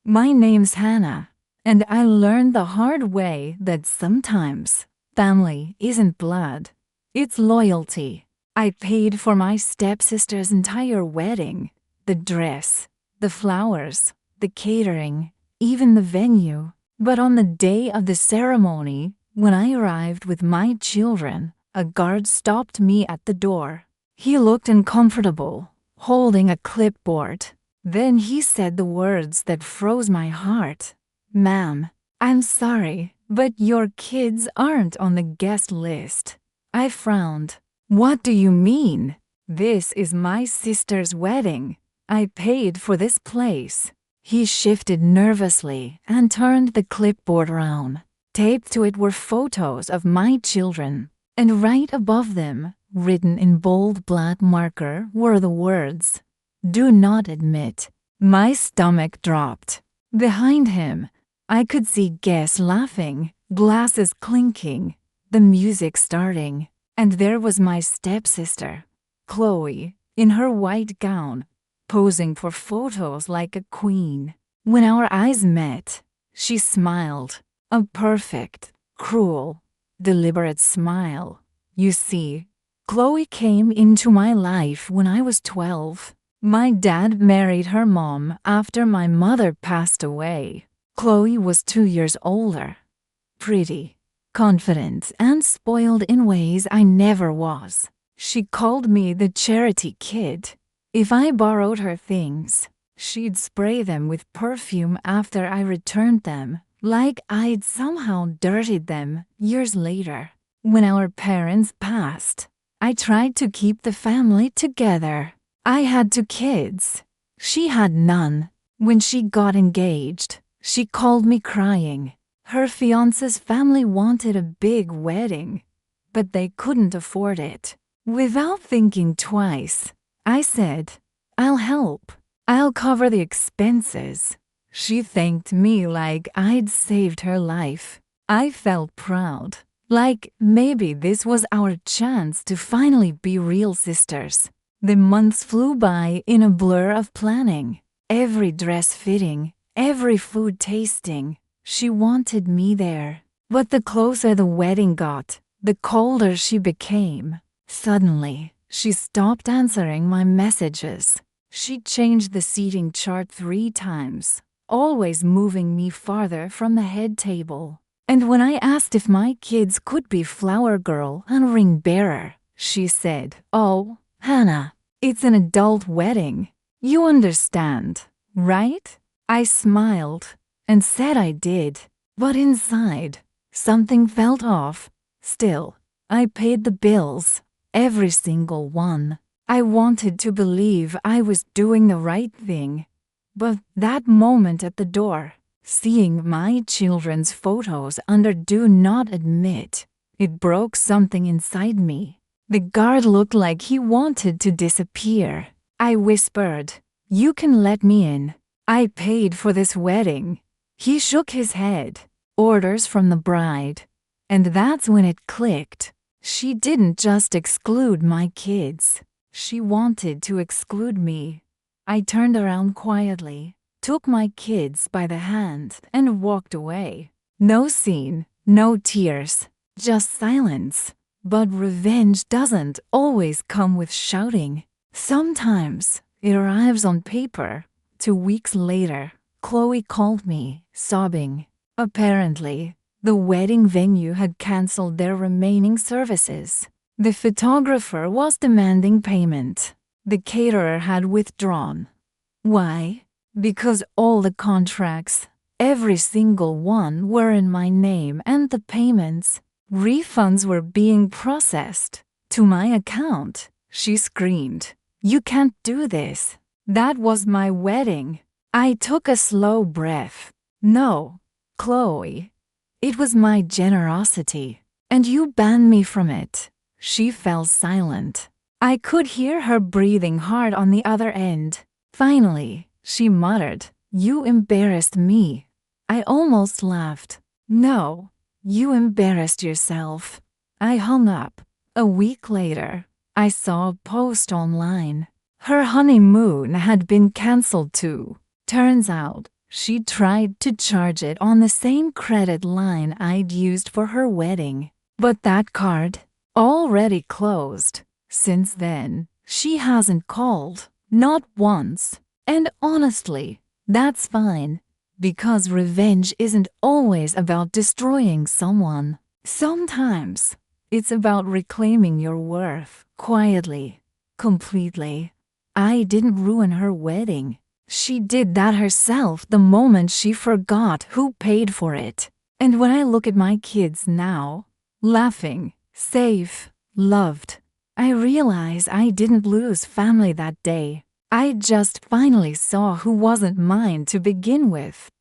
My name's Hannah, and I learned the hard way that sometimes family isn't blood, it's loyalty. I paid for my stepsister's entire wedding, the dress, the flowers, the catering, even the venue. But on the day of the ceremony, when I arrived with my children, a guard stopped me at the door. He looked uncomfortable, holding a clipboard. Then he said the words that froze my heart. "Ma'am, I'm sorry, but your kids aren't on the guest list." I frowned. "What do you mean? This is my sister's wedding. I paid for this place." He shifted nervously and turned the clipboard around. Taped to it were photos of my children, and right above them, written in bold black marker, were the words, "Do not admit." My stomach dropped. Behind him, I could see guests laughing, glasses clinking, the music starting, and there was my stepsister, Chloe, in her white gown, posing for photos like a queen. When our eyes met, she smiled, a perfect, cruel, deliberate smile. You see, Chloe came into my life when I was 12. My dad married her mom after my mother passed away. Chloe was 2 years older, pretty, confident, and spoiled in ways I never was. She called me the charity kid. If I borrowed her things, she'd spray them with perfume after I returned them, like I'd somehow dirtied them years later. When our parents passed, I tried to keep the family together. I had 2 kids. She had none. When she got engaged, she called me crying. Her fiance's family wanted a big wedding, but they couldn't afford it. Without thinking twice, I said, "I'll help. I'll cover the expenses." She thanked me like I'd saved her life. I felt proud, like maybe this was our chance to finally be real sisters. The months flew by in a blur of planning. Every dress fitting, every food tasting. She wanted me there. But the closer the wedding got, the colder she became. Suddenly, she stopped answering my messages. She changed the seating chart 3 times, always moving me farther from the head table. And when I asked if my kids could be flower girl and ring bearer, she said, "Oh, Hannah, it's an adult wedding. You understand, right?" I smiled and said I did, but inside, something felt off. Still, I paid the bills, every single one. I wanted to believe I was doing the right thing, but that moment at the door, seeing my children's photos under "Do Not Admit," it broke something inside me. The guard looked like he wanted to disappear. I whispered, "You can let me in. I paid for this wedding." He shook his head. Orders from the bride. And that's when it clicked. She didn't just exclude my kids. She wanted to exclude me. I turned around quietly, took my kids by the hand, and walked away. No scene, no tears, just silence. But revenge doesn't always come with shouting. Sometimes it arrives on paper. 2 weeks later, Chloe called me, sobbing. Apparently, the wedding venue had canceled their remaining services. The photographer was demanding payment. The caterer had withdrawn. Why? Because all the contracts, every single one, were in my name, and the payments, refunds, were being processed to my account. She screamed, "You can't do this. That was my wedding." I took a slow breath. "No, Chloe. It was my generosity, and you banned me from it." She fell silent. I could hear her breathing hard on the other end. Finally, she muttered, "You embarrassed me." I almost laughed. "No, you embarrassed yourself." I hung up. A week later, I saw a post online. Her honeymoon had been canceled too. Turns out, She tried to charge it on the same credit line I'd used for her wedding. But that card already closed. Since then, she hasn't called, not once. And honestly, that's fine, because revenge isn't always about destroying someone. Sometimes, it's about reclaiming your worth quietly, completely. I didn't ruin her wedding. She did that herself the moment she forgot who paid for it. And when I look at my kids now, laughing, safe, loved, I realize I didn't lose family that day. I just finally saw who wasn't mine to begin with.